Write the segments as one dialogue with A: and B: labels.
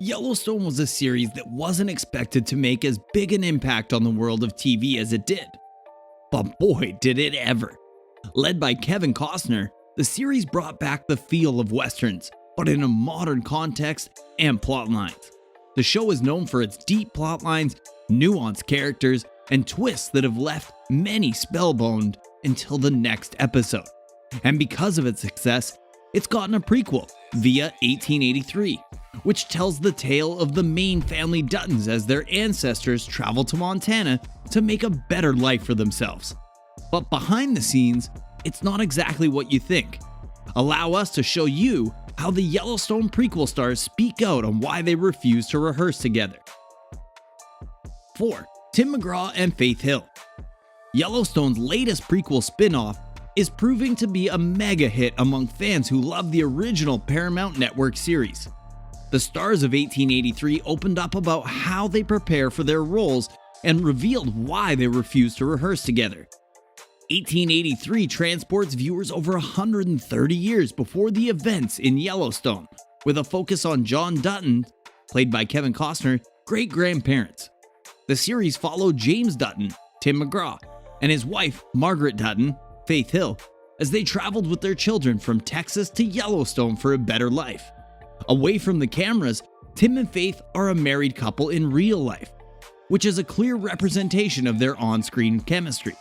A: Yellowstone was a series that wasn't expected to make as big an impact on the world of TV as it did. But boy, did it ever. Led by Kevin Costner, the series brought back the feel of westerns, but in a modern context and plot lines. The show is known for its deep plot lines, nuanced characters, and twists that have left many spellbound until the next episode. And because of its success, it's gotten a prequel via 1883, which tells the tale of the Maine family Duttons as their ancestors travel to Montana to make a better life for themselves. But behind the scenes, it's not exactly what you think. Allow us to show you how the Yellowstone prequel stars speak out on why they refuse to rehearse together. 4. Tim McGraw and Faith Hill. Yellowstone's latest prequel spin-off is proving to be a mega hit among fans who love the original Paramount Network series. The stars of 1883 opened up about how they prepare for their roles and revealed why they refuse to rehearse together. 1883 transports viewers over 130 years before the events in Yellowstone, with a focus on John Dutton, played by Kevin Costner, great-grandparents. The series followed James Dutton, Tim McGraw, and his wife, Margaret Dutton, Faith Hill, as they traveled with their children from Texas to Yellowstone for a better life. Away from the cameras, Tim and Faith are a married couple in real life, which is a clear representation of their on-screen chemistry.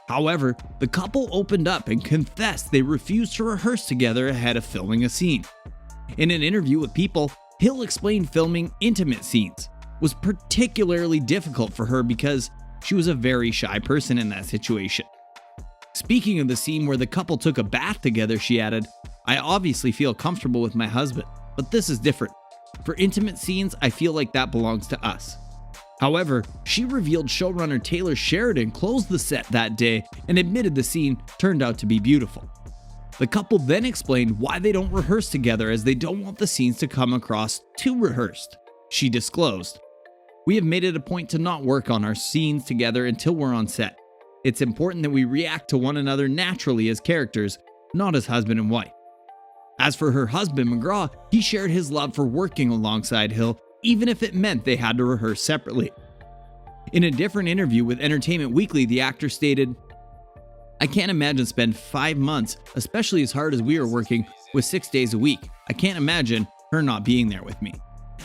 A: However, the couple opened up and confessed they refused to rehearse together ahead of filming a scene. In an interview with People, Hill explained filming intimate scenes was particularly difficult for her because she was a very shy person in that situation. Speaking of the scene where the couple took a bath together, she added, "I obviously feel comfortable with my husband, but this is different. For intimate scenes, I feel like that belongs to us." However, she revealed showrunner Taylor Sheridan closed the set that day and admitted the scene turned out to be beautiful. The couple then explained why they don't rehearse together as they don't want the scenes to come across too rehearsed. She disclosed, "We have made it a point to not work on our scenes together until we're on set. It's important that we react to one another naturally as characters, not as husband and wife." As for her husband, McGraw, he shared his love for working alongside Hill, even if it meant they had to rehearse separately. In a different interview with Entertainment Weekly, the actor stated, "I can't imagine spend 5 months, especially as hard as we are working, with 6 days a week. I can't imagine her not being there with me."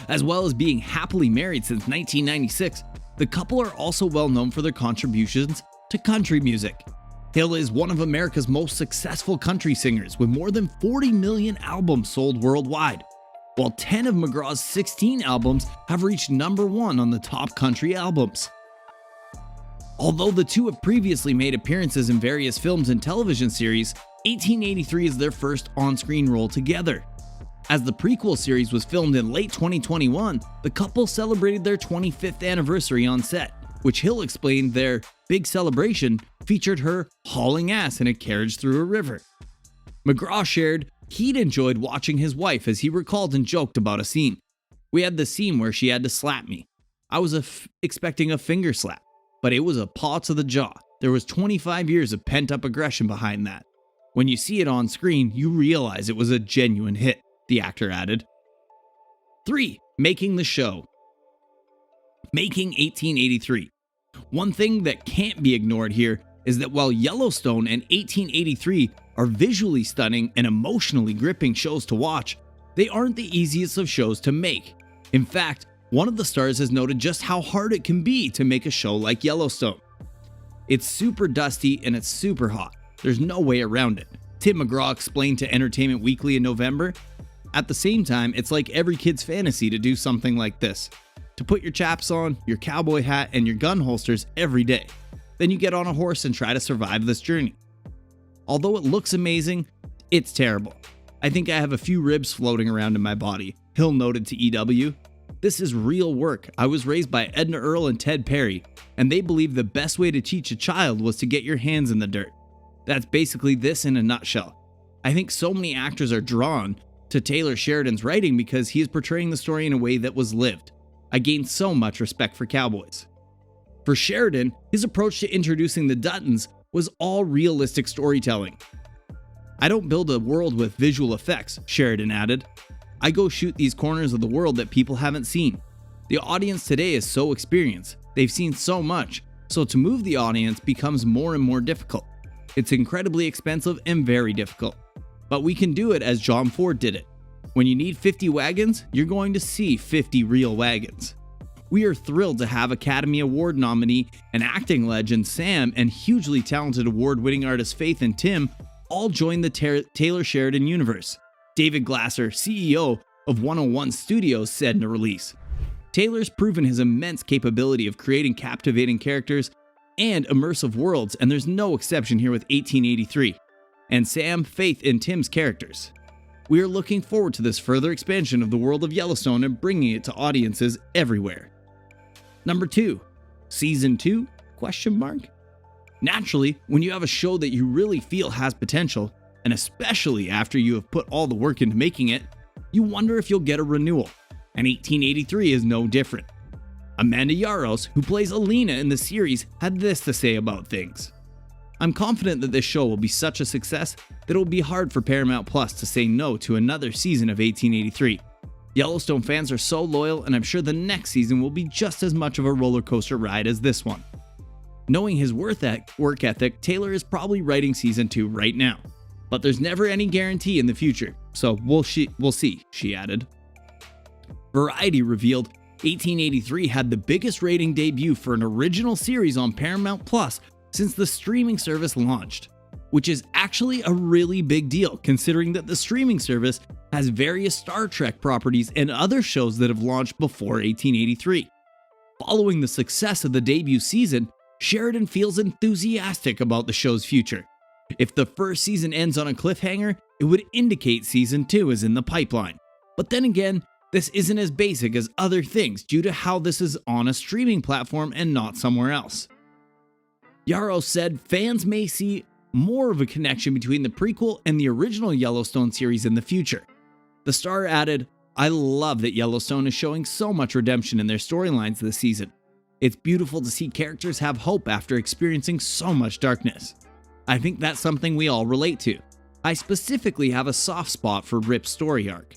A: As well as being happily married since 1996, the couple are also well known for their contributions to country music. Hill is one of America's most successful country singers with more than 40 million albums sold worldwide, while 10 of McGraw's 16 albums have reached #1 on the top country albums. Although the two have previously made appearances in various films and television series, 1883 is their first on-screen role together. As the prequel series was filmed in late 2021, the couple celebrated their 25th anniversary on set, which Hill explained their big celebration featured her hauling ass in a carriage through a river. McGraw shared he'd enjoyed watching his wife as he recalled and joked about a scene. "We had the scene where she had to slap me. I was expecting a finger slap, but it was a paw to the jaw. There was 25 years of pent-up aggression behind that. When you see it on screen, you realize it was a genuine hit," the actor added. 3. Making the show. Making 1883. One thing that can't be ignored here is that while Yellowstone and 1883 are visually stunning and emotionally gripping shows to watch, they aren't the easiest of shows to make. In fact, one of the stars has noted just how hard it can be to make a show like Yellowstone. "It's super dusty and it's super hot. There's no way around it," Tim McGraw explained to Entertainment Weekly in November. "At the same time, it's like every kid's fantasy to do something like this. To put your chaps on, your cowboy hat, and your gun holsters every day. Then you get on a horse and try to survive this journey. Although it looks amazing, it's terrible. I think I have a few ribs floating around in my body," Hill noted to EW. "This is real work. I was raised by Edna Earl and Ted Perry, and they believed the best way to teach a child was to get your hands in the dirt. That's basically this in a nutshell. I think so many actors are drawn to Taylor Sheridan's writing because he is portraying the story in a way that was lived. I gained so much respect for cowboys." For Sheridan, his approach to introducing the Duttons was all realistic storytelling. "I don't build a world with visual effects," Sheridan added. I go shoot these corners of the world that people haven't seen. The audience today is so experienced, they've seen so much, so to move the audience becomes more and more difficult. It's incredibly expensive and very difficult. But we can do it as John Ford did it. When you need 50 wagons, you're going to see 50 real wagons. We are thrilled to have Academy Award nominee and acting legend Sam and hugely talented award-winning artists Faith and Tim all join the Taylor Sheridan universe. David Glasser, CEO of 101 Studios, said in a release, "Taylor's proven his immense capability of creating captivating characters and immersive worlds, and there's no exception here with 1883, and Sam, Faith, and Tim's characters. We are looking forward to this further expansion of the world of Yellowstone and bringing it to audiences everywhere." Number 2, Season 2? Naturally, when you have a show that you really feel has potential, and especially after you have put all the work into making it, you wonder if you'll get a renewal, and 1883 is no different. Amanda Yaros, who plays Alina in the series, had this to say about things. "I'm confident that this show will be such a success that it will be hard for Paramount Plus to say no to another season of 1883. Yellowstone fans are so loyal, and I'm sure the next season will be just as much of a roller coaster ride as this one." Knowing his work ethic, Taylor is probably writing season 2 right now. But there's never any guarantee in the future, so we'll see, she added. Variety revealed 1883 had the biggest rating debut for an original series on Paramount Plus since the streaming service launched, which is actually a really big deal considering that the streaming service has various Star Trek properties and other shows that have launched before 1883. Following the success of the debut season, Sheridan feels enthusiastic about the show's future. If the first season ends on a cliffhanger, it would indicate season 2 is in the pipeline. But then again, this isn't as basic as other things due to how this is on a streaming platform and not somewhere else. Yaros said fans may see more of a connection between the prequel and the original Yellowstone series in the future. The star added, "I love that Yellowstone is showing so much redemption in their storylines this season. It's beautiful to see characters have hope after experiencing so much darkness. I think that's something we all relate to. I specifically have a soft spot for Rip's story arc.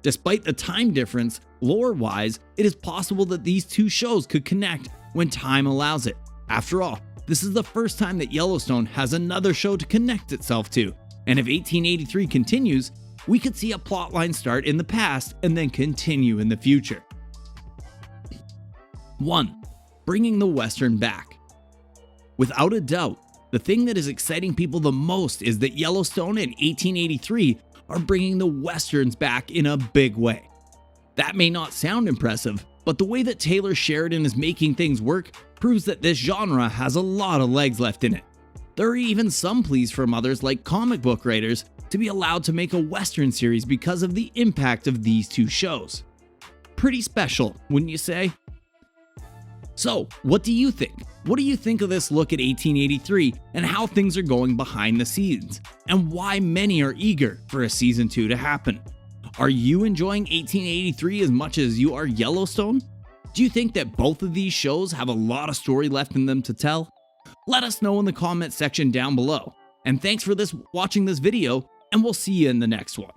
A: Despite the time difference, lore-wise, it is possible that these two shows could connect when time allows it. After all, this is the first time that Yellowstone has another show to connect itself to, and if 1883 continues, we could see a plotline start in the past and then continue in the future." 1. Bringing the Western back. Without a doubt, the thing that is exciting people the most is that Yellowstone and 1883 are bringing the Westerns back in a big way. That may not sound impressive, but the way that Taylor Sheridan is making things work proves that this genre has a lot of legs left in it. There are even some pleas from others like comic book writers to be allowed to make a Western series because of the impact of these two shows. Pretty special, wouldn't you say? So, what do you think? What do you think of this look at 1883 and how things are going behind the scenes? And why many are eager for a season 2 to happen? Are you enjoying 1883 as much as you are Yellowstone? Do you think that both of these shows have a lot of story left in them to tell? Let us know in the comment section down below. And thanks for watching this video, and we'll see you in the next one.